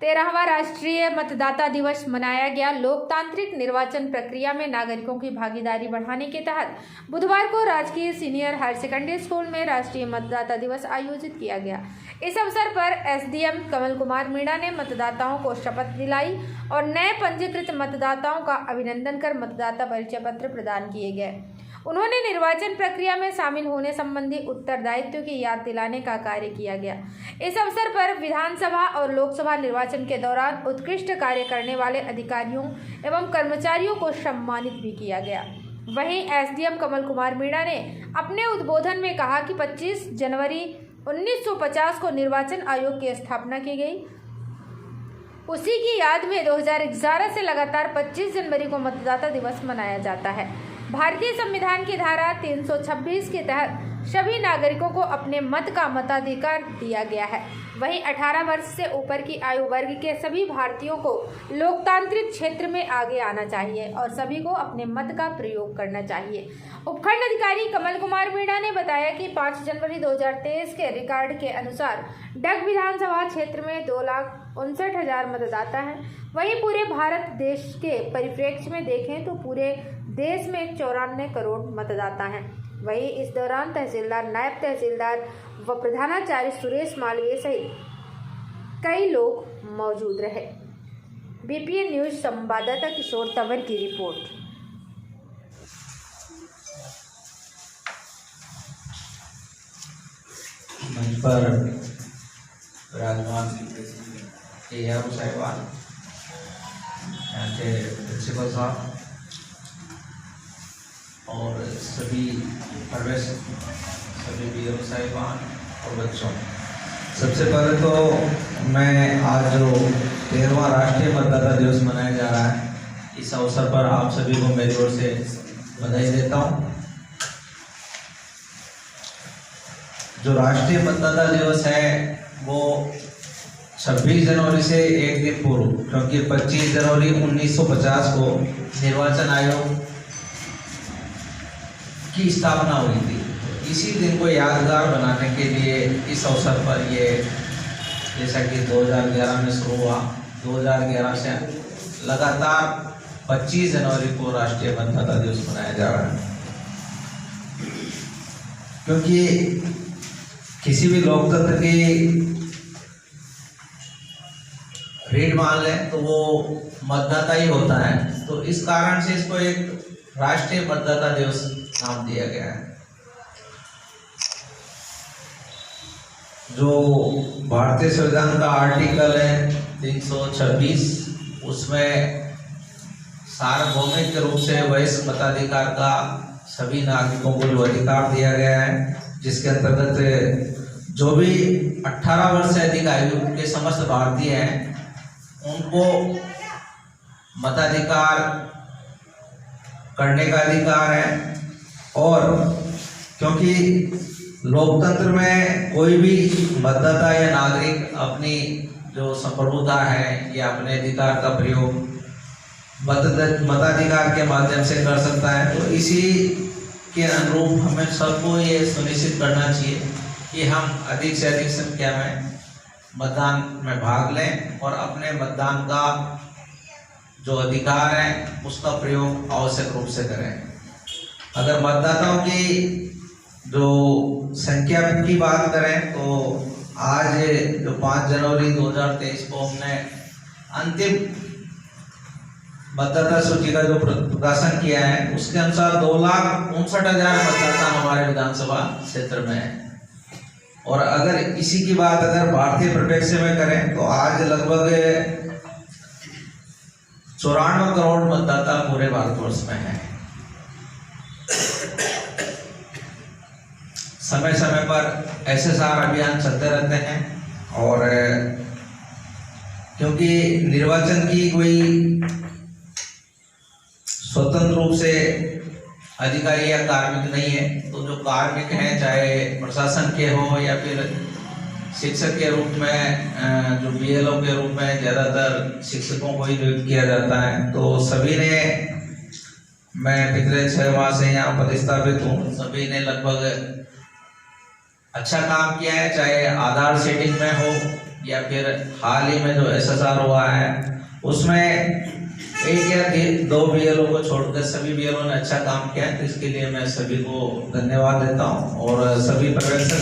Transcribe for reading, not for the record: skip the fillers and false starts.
13वां राष्ट्रीय मतदाता दिवस मनाया गया। लोकतांत्रिक निर्वाचन प्रक्रिया में नागरिकों की भागीदारी बढ़ाने के तहत बुधवार को राजकीय सीनियर हायर सेकेंडरी स्कूल में राष्ट्रीय मतदाता दिवस आयोजित किया गया। इस अवसर पर एसडीएम कमल कुमार मीणा ने मतदाताओं को शपथ दिलाई और नए पंजीकृत मतदाताओं का अभिनंदन कर मतदाता परिचय पत्र प्रदान किए गए। उन्होंने निर्वाचन प्रक्रिया में शामिल होने संबंधी उत्तरदायित्व की याद दिलाने का कार्य किया गया। इस अवसर पर विधानसभा और लोकसभा निर्वाचन के दौरान उत्कृष्ट कार्य करने वाले अधिकारियों एवं कर्मचारियों को सम्मानित भी किया गया। वहीं एसडीएम कमल कुमार मीणा ने अपने उद्बोधन में कहा कि 25 जनवरी 1950 को निर्वाचन आयोग की स्थापना की गई। उसी की याद में 2011 से लगातार 25 जनवरी को मतदाता दिवस मनाया जाता है। भारतीय संविधान की धारा 326 के तहत सभी नागरिकों को अपने मत का मताधिकार दिया गया है। वहीं 18 वर्ष से ऊपर की आयु वर्ग के सभी भारतीयों को लोकतांत्रिक क्षेत्र में आगे आना चाहिए और सभी को अपने मत का प्रयोग करना चाहिए। उपखंड अधिकारी कमल कुमार मीणा ने बताया कि 5 जनवरी 2023 के रिकॉर्ड के अनुसार डग विधानसभा क्षेत्र में 2,59,000 मतदाता हैं। वहीं पूरे भारत देश के परिप्रेक्ष्य में देखें तो पूरे देश में 94 करोड़ मतदाता हैं। वहीं इस दौरान तहसीलदार, नायब तहसीलदार व प्रधानाचार्य सुरेश मालवीय सहित कई लोग मौजूद रहे। बीपीएन न्यूज संवाददाता किशोर तंवर की रिपोर्ट। मंच पर विराजमान साहिबान, यहाँ के प्रिंसिपल साहब और सभी प्रवेश, सभी बीओ साहिबान और बच्चों, सबसे पहले तो मैं आज जो 13वां राष्ट्रीय मतदाता दिवस मनाया जा रहा है, इस अवसर पर आप सभी को मेरी ओर से बधाई देता हूँ। जो राष्ट्रीय मतदाता दिवस है वो 26 जनवरी से एक दिन पूर्व, क्योंकि 25 जनवरी 1950 को निर्वाचन आयोग की स्थापना हुई थी। इसी दिन को यादगार बनाने के लिए इस अवसर पर ये, जैसा कि 2011 में शुरू हुआ, 2011 से लगातार 25 जनवरी को राष्ट्रीय मतदाता दिवस मनाया जा रहा है। क्योंकि किसी भी लोकतंत्र की रीढ़ मान लें तो वो मतदाता ही होता है, तो इस कारण से इसको एक राष्ट्रीय मतदाता दिवस नाम दिया गया है। जो भारतीय संविधान का आर्टिकल है 326, उसमें सार्वभौमिक रूप से वयस्क मताधिकार का सभी नागरिकों को अधिकार दिया गया है, जिसके अंतर्गत जो भी 18 वर्ष से अधिक आयु के समस्त भारतीय हैं उनको मताधिकार करने का अधिकार है। और क्योंकि लोकतंत्र में कोई भी मतदाता या नागरिक अपनी जो संप्रभुता है या अपने अधिकार का प्रयोग मताधिकार के माध्यम से कर सकता है, तो इसी के अनुरूप हमें सबको ये सुनिश्चित करना चाहिए कि हम अधिक से अधिक संख्या में मतदान में भाग लें और अपने मतदान का जो अधिकार है उसका प्रयोग आवश्यक रूप से करें। अगर मतदाताओं की जो संख्या की बात करें तो आज जो 5 जनवरी 2023 को हमने अंतिम मतदाता सूची का जो प्रकाशन किया है, उसके अनुसार 2,59,000 मतदाता हमारे विधानसभा क्षेत्र में है। और अगर इसी की बात अगर भारतीय परिप्रेक्ष्य में करें तो आज लगभग 94 करोड़ मतदाता पूरे भारतवर्ष में है। समय समय पर एसएसआर अभियान चलते रहते हैं और क्योंकि निर्वाचन की कोई स्वतंत्र रूप से अधिकारी या कार्मिक नहीं है, तो जो कार्मिक हैं चाहे प्रशासन के हो या फिर शिक्षक के रूप में, जो बीएलओ के रूप में ज़्यादातर शिक्षकों को ही नियुक्त किया जाता है, तो सभी ने, मैं पिछले 6 माह से यहाँ पदस्थापित हूँ, सभी ने लगभग अच्छा काम किया है, चाहे आधार सेटिंग में हो या फिर हाल ही में जो SSR हुआ है उसमें 1 या 2 BLO को छोड़कर सभी BLO ने अच्छा काम किया है, तो इसके लिए मैं सभी को धन्यवाद देता हूँ। और सभी प्रदर्शन